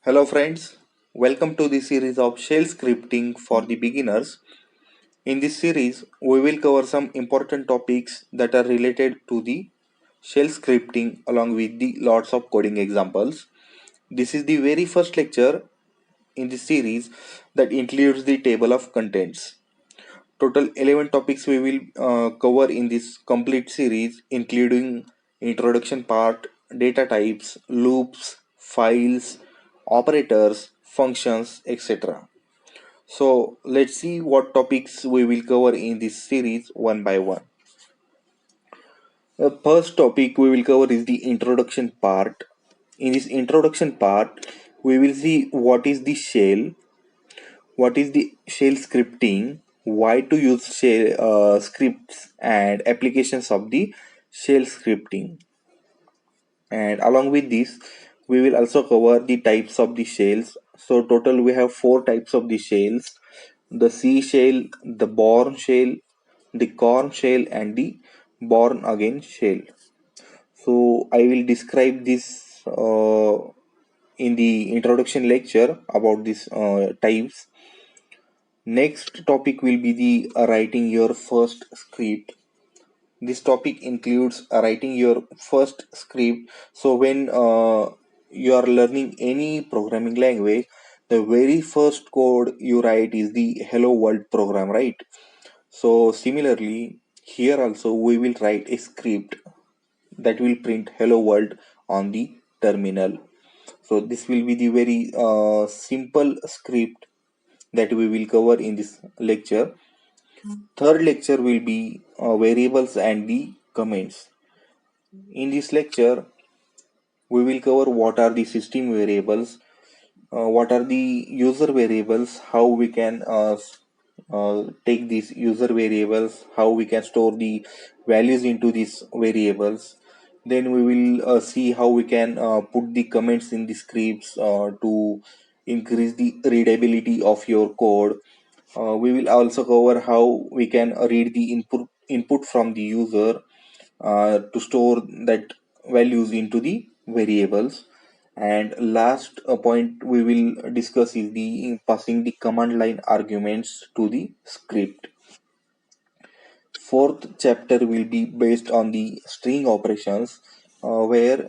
Hello friends, welcome to the series of shell scripting for the beginners. In this series, we will cover some important topics that are related to the shell scripting along with the lots of coding examples. This is the very first lecture in this series that includes the table of contents. Total 11 topics we will cover in this complete series including introduction part, data types, loops, files, operators, functions, etc. So let's see what topics we will cover in this series one by one. The first topic we will cover is the introduction part. In this introduction part, we will see what is the shell, what is the shell scripting, why to use shell scripts and applications of the shell scripting. And along with this, we will also cover the types of the shells. So total we have four types of the shells: the C shell, the born shell, the corn shell, and the born again shell. So I will describe this in the introduction lecture about these types. Next topic will be the writing your first script. This topic includes writing your first script. So when you are learning any programming language, the very first code you write is the hello world program, right? So similarly, here also we will write a script that will print hello world on the terminal. So this will be the very simple script that we will cover in this lecture. Third lecture will be variables and the comments. In this lecture, we will cover what are the system variables, what are the user variables, how we can take these user variables, how we can store the values into these variables. Then we will see how we can put the comments in the scripts to increase the readability of your code. We will also cover how we can read the input from the user to store that values into the variables. And last point we will discuss is the passing the command line arguments to the script. Fourth chapter will be based on the string operations, where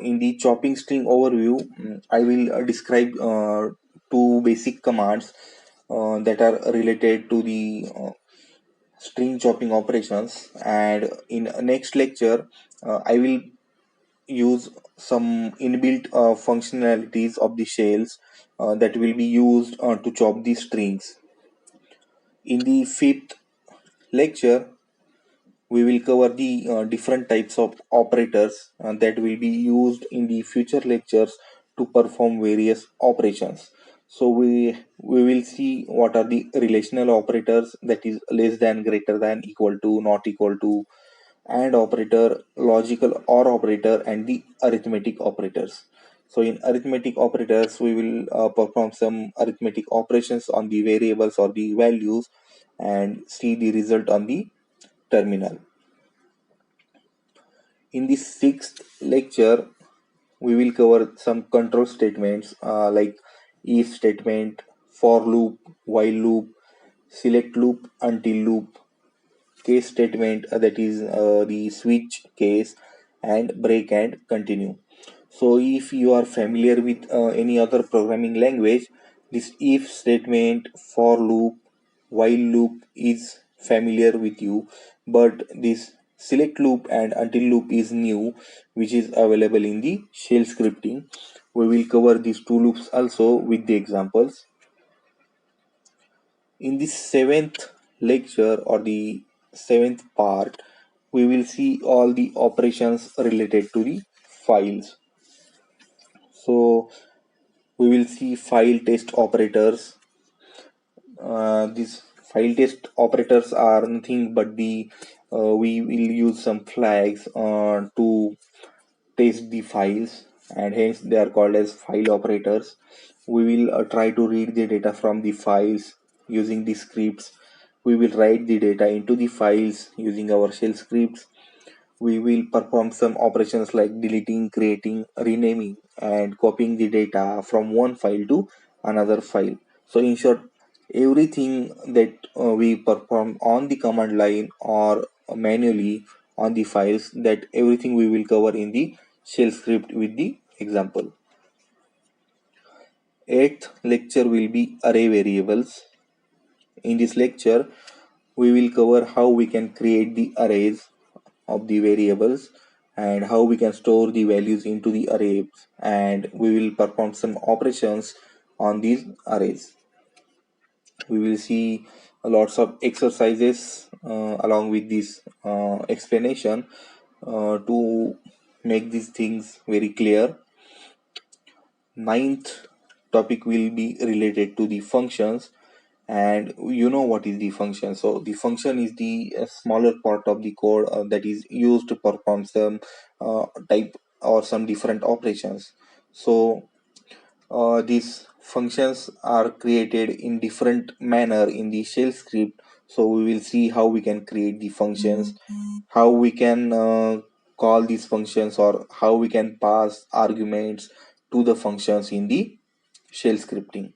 in the chopping string overview, I will describe two basic commands that are related to the string chopping operations. And in next lecture, I will use some inbuilt functionalities of the shells that will be used to chop the strings. In the fifth lecture, we will cover the different types of operators that will be used in the future lectures to perform various operations. So we will see what are the relational operators, that is less than, greater than, equal to, not equal to, and operator, logical or operator, and the arithmetic operators. So in arithmetic operators, we will perform some arithmetic operations on the variables or the values and see the result on the terminal. In the sixth lecture, we will cover some control statements like if statement, for loop, while loop, select loop, until loop, case statement, that is the switch case, and break and continue. So if you are familiar with any other programming language, this if statement, for loop, while loop is familiar with you, but this select loop and until loop is new, which is available in the shell scripting. We will cover these two loops also with the examples. In the seventh lecture or the seventh part, we will see all the operations related to the files. So we will see file test operators. These file test operators are nothing but the we will use some flags to test the files, and hence they are called as file operators. We will try to read the data from the files using the scripts. We will write the data into the files using our shell scripts. We will perform some operations like deleting, creating, renaming, and copying the data from one file to another file. So in short, everything that we perform on the command line or manually on the files, that everything we will cover in the shell script with the example. Eighth lecture will be array variables. In this lecture, we will cover how we can create the arrays of the variables and how we can store the values into the arrays, and we will perform some operations on these arrays. We will see lots of exercises along with this explanation to make these things very clear. Ninth topic will be related to the functions, and you know what is the function. So the function is the smaller part of the code that is used to perform some type or some different operations. So these functions are created in different manner in the shell script. So we will see how we can create the functions, how we can call these functions, or how we can pass arguments to the functions in the shell scripting.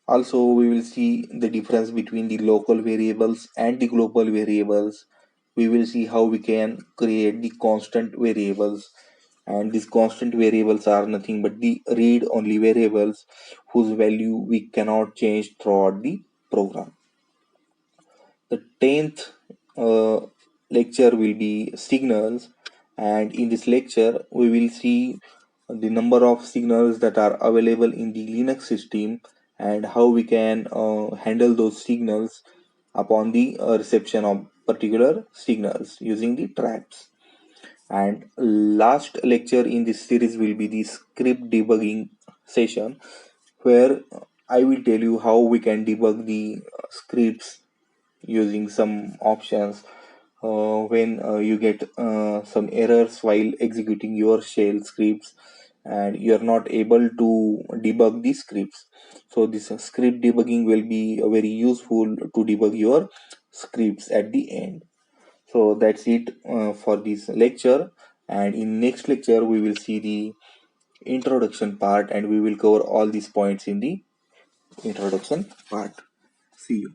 Also, we will see the difference between the local variables and the global variables. We will see how we can create the constant variables, and these constant variables are nothing but the read only variables whose value we cannot change throughout the program. The 10th lecture will be signals, and in this lecture we will see the number of signals that are available in the Linux system and how we can handle those signals upon the reception of particular signals using the traps. And last lecture in this series will be the script debugging session, where I will tell you how we can debug the scripts using some options when you get some errors while executing your shell scripts and you are not able to debug the scripts. So this script debugging will be very useful to debug your scripts at the end. So that's it for this lecture, and in next lecture we will see the introduction part, and we will cover all these points in the introduction part. See you.